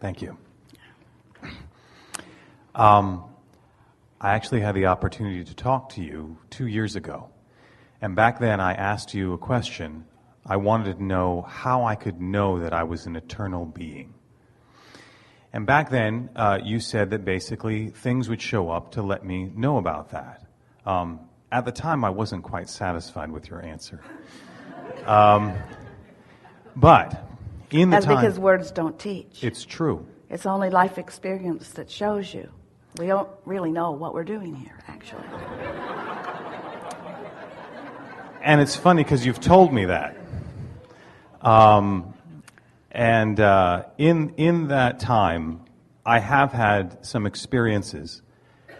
Thank you. I actually had the opportunity to talk to you 2 years ago. And back then I asked you a question. I wanted to know how I could know that I was an eternal being. And back then you said that basically things would show up to let me know about that. At the time I wasn't quite satisfied with your answer. But in the That's time... because words don't teach. It's true. It's only life experience that shows you. We don't really know what we're doing here, actually. And it's funny because you've told me that. In that time, I have had some experiences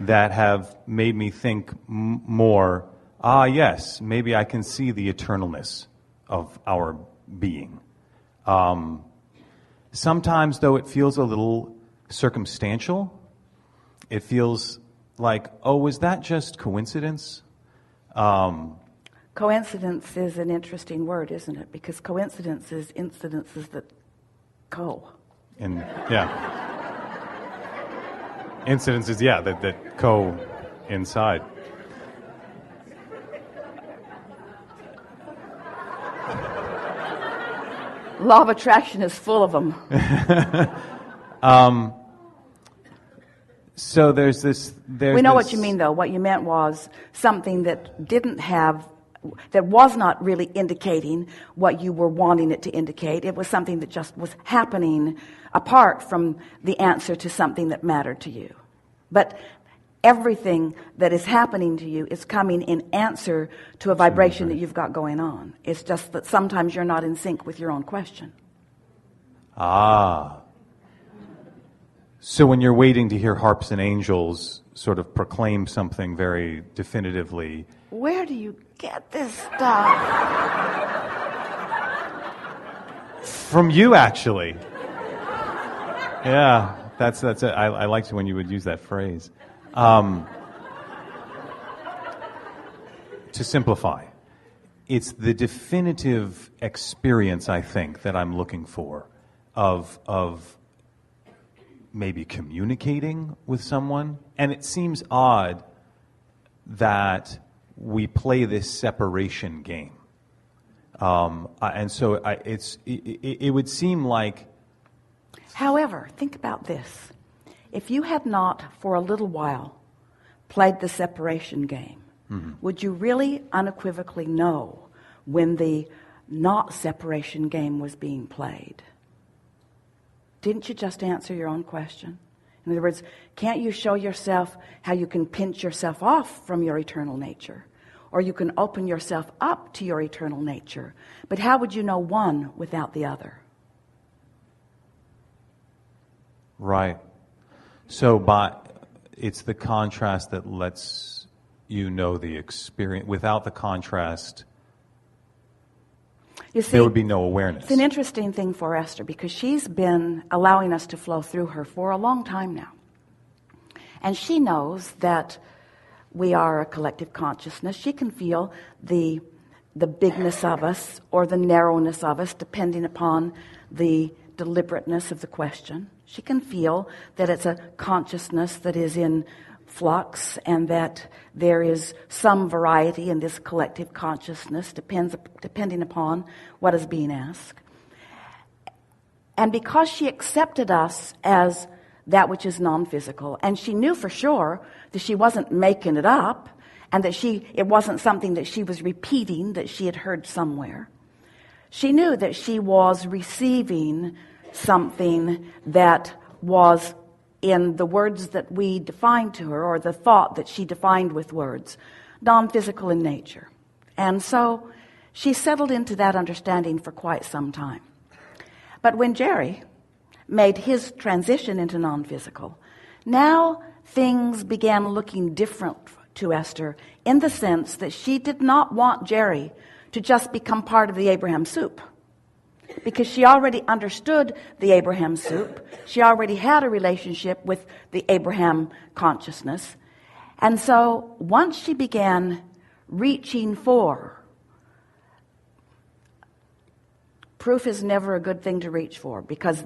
that have made me think more, yes, maybe I can see the eternalness of our being. Sometimes, though, it feels a little circumstantial. It feels like, oh, is that just coincidence? Coincidence is an interesting word, isn't it? Because coincidence is incidences that Incidences, that coincide. Law of attraction is full of them. So there's this... We know what you mean, though. What you meant was something that was not really indicating what you were wanting it to indicate. It was something that just was happening apart from the answer to something that mattered to you. But everything that is happening to you is coming in answer to a vibration that you've got going on. It's just that sometimes you're not in sync with your own question. So when you're waiting to hear harps and angels sort of proclaim something very definitively... Where do you get this stuff? From you, actually. Yeah, that's it. I liked it when you would use that phrase. To simplify, it's the definitive experience, I think, that I'm looking for of maybe communicating with someone. And it seems odd that we play this separation game. And so it would seem like... However, think about this. If you had not, for a little while, played the separation game, would you really unequivocally know when the not separation game was being played? Didn't you just answer your own question? In other words, can't you show yourself how you can pinch yourself off from your eternal nature? Or you can open yourself up to your eternal nature. But how would you know one without the other? Right. So it's the contrast that lets you know the experience. Without the contrast, you see, there would be no awareness. It's an interesting thing for Esther because she's been allowing us to flow through her for a long time now. And she knows that we are a collective consciousness. She can feel the bigness of us or the narrowness of us depending upon the deliberateness of the question. She can feel that it's a consciousness that is in flux and that there is some variety in this collective consciousness depending upon what is being asked. And because she accepted us as that which is non-physical, and she knew for sure that she wasn't making it up and that it wasn't something that she was repeating that she had heard somewhere, she knew that she was receiving something that was in the words that we defined to her, or the thought that she defined with words, non-physical in nature. And so she settled into that understanding for quite some time. But when Jerry made his transition into non-physical, now things began looking different to Esther in the sense that she did not want Jerry to just become part of the Abraham soup. Because she already understood the Abraham soup. She already had a relationship with the Abraham consciousness. And so once she began reaching for Proof is never a good thing to reach for, because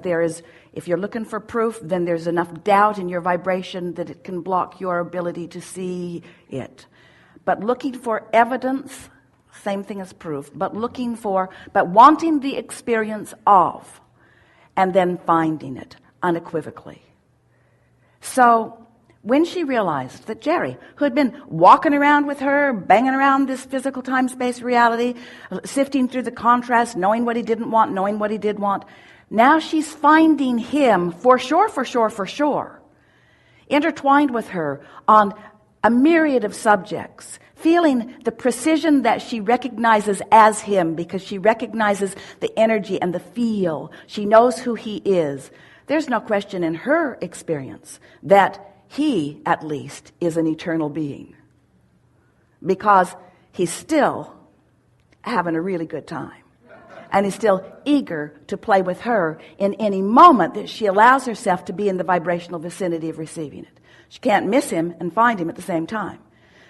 if you're looking for proof, then there's enough doubt in your vibration that it can block your ability to see it. But looking for evidence, same thing as proof, but wanting the experience of, and then finding it unequivocally. So when she realized that Jerry, who had been walking around with her, banging around this physical time-space reality, sifting through the contrast, knowing what he didn't want, knowing what he did want, now she's finding him for sure, intertwined with her on a myriad of subjects, feeling the precision that she recognizes as him, because she recognizes the energy and the feel. She knows who he is. There's no question in her experience that he, at least, is an eternal being, because he's still having a really good time, and he's still eager to play with her in any moment that she allows herself to be in the vibrational vicinity of receiving it. She can't miss him and find him at the same time.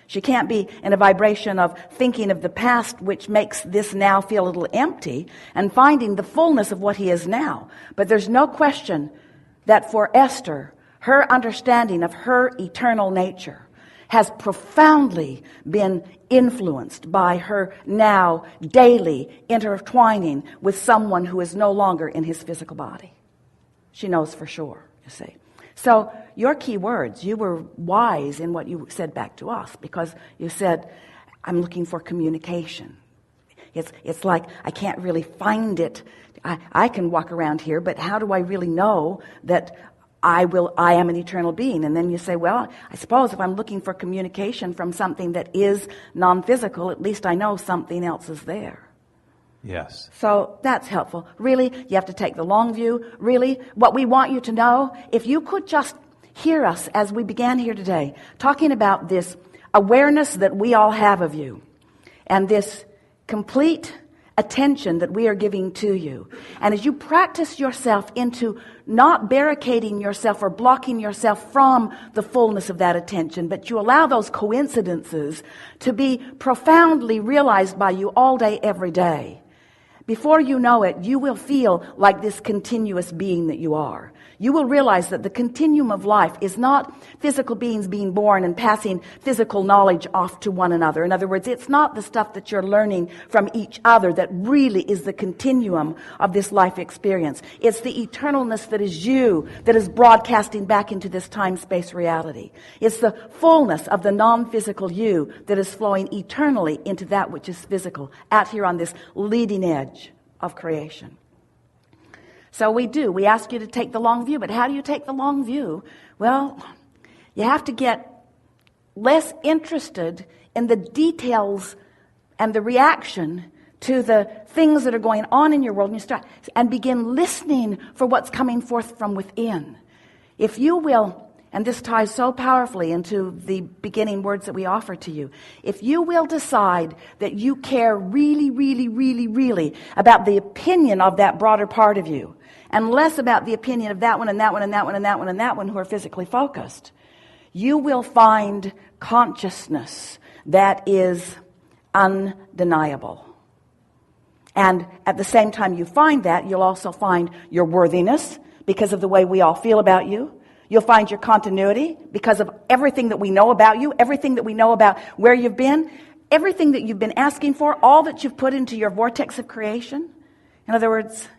She can't be in a vibration of thinking of the past, which makes this now feel a little empty, and finding the fullness of what he is now. But there's no question that for Esther, her understanding of her eternal nature has profoundly been influenced by her now daily intertwining with someone who is no longer in his physical body. She knows for sure, you see. So your key words, you were wise in what you said back to us, because you said, I'm looking for communication. It's like I can't really find it. I can walk around here, but how do I really know that I am an eternal being? And then you say, well, I suppose if I'm looking for communication from something that is non-physical, at least I know something else is there. Yes. So that's helpful. Really, you have to take the long view. Really, what we want you to know, if you could just hear us as we began here today, talking about this awareness that we all have of you, and this complete attention that we are giving to you. And as you practice yourself into not barricading yourself or blocking yourself from the fullness of that attention, but you allow those coincidences to be profoundly realized by you all day, every day. Before you know it, you will feel like this continuous being that you are. You will realize that the continuum of life is not physical beings being born and passing physical knowledge off to one another. In other words, it's not the stuff that you're learning from each other that really is the continuum of this life experience. It's the eternalness that is you that is broadcasting back into this time-space reality. It's the fullness of the non-physical you that is flowing eternally into that which is physical, out here on this leading edge of creation. So we ask you to take the long view, but how do you take the long view? Well, you have to get less interested in the details and the reaction to the things that are going on in your world, and you start and begin listening for what's coming forth from within. If you will, and this ties so powerfully into the beginning words that we offer to you, if you will decide that you care really, really, really, really about the opinion of that broader part of you, and less about the opinion of that one and that one and that one and that one and that one who are physically focused, you will find consciousness that is undeniable. And at the same time you find that, you'll also find your worthiness because of the way we all feel about you. You'll find your continuity because of everything that we know about you, everything that we know about where you've been, everything that you've been asking for, all that you've put into your vortex of creation. In other words,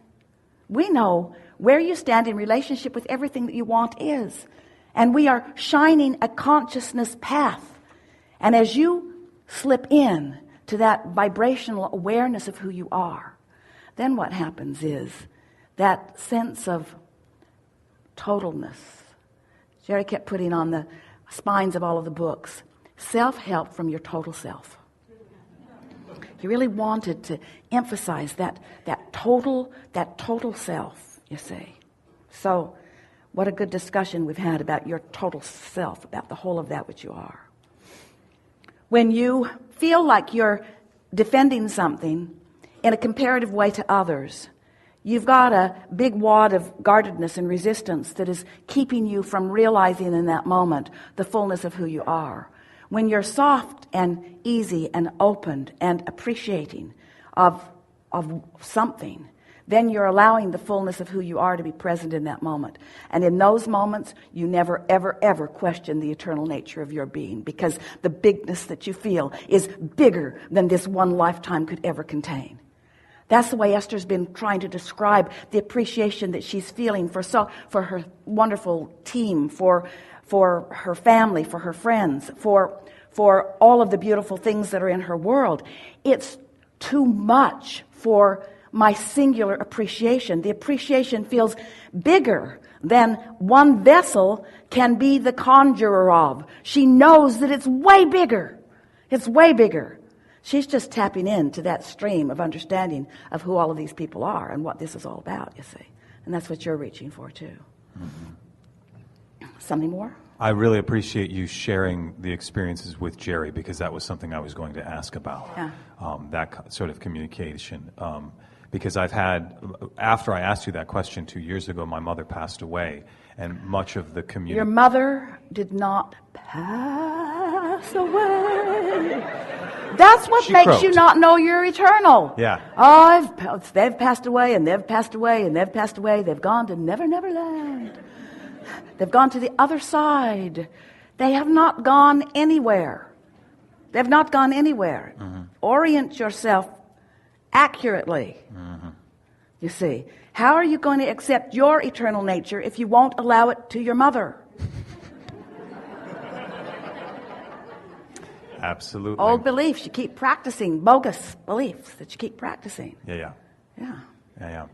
we know where you stand in relationship with everything that you want is. And we are shining a consciousness path. And as you slip in to that vibrational awareness of who you are, then what happens is that sense of totalness. Jerry kept putting on the spines of all of the books, self-help from your total self. He really wanted to emphasize that total self, you see. So what a good discussion we've had about your total self, about the whole of that which you are. When you feel like you're defending something in a comparative way to others, you've got a big wad of guardedness and resistance that is keeping you from realizing in that moment the fullness of who you are. When you're soft and easy and open and appreciating of something, then you're allowing the fullness of who you are to be present in that moment. And in those moments, you never, ever, ever question the eternal nature of your being, because the bigness that you feel is bigger than this one lifetime could ever contain. That's the way Esther's been trying to describe the appreciation that she's feeling for her wonderful team, for her family, for her friends, for all of the beautiful things that are in her world. It's too much for my singular appreciation. The appreciation feels bigger than one vessel can be the conjurer of. She knows that it's way bigger. It's way bigger. She's just tapping into that stream of understanding of who all of these people are and what this is all about, you see. And that's what you're reaching for, too. Mm-hmm. Something more? I really appreciate you sharing the experiences with Jerry, because that was something I was going to ask about, that sort of communication. Because after I asked you that question 2 years ago, my mother passed away, and much of the community... Your mother did not pass away. That's what makes you not know you're eternal. Yeah. Oh, they've passed away, and they've passed away, and they've passed away. They've gone to Never, Never Land. They've gone to the other side. They have not gone anywhere. They've not gone anywhere. Mm-hmm. Orient yourself accurately. Mm-hmm. You see, how are you going to accept your eternal nature if you won't allow it to your mother? Absolutely. Old beliefs you keep practicing, bogus beliefs that you keep practicing. Yeah. Yeah.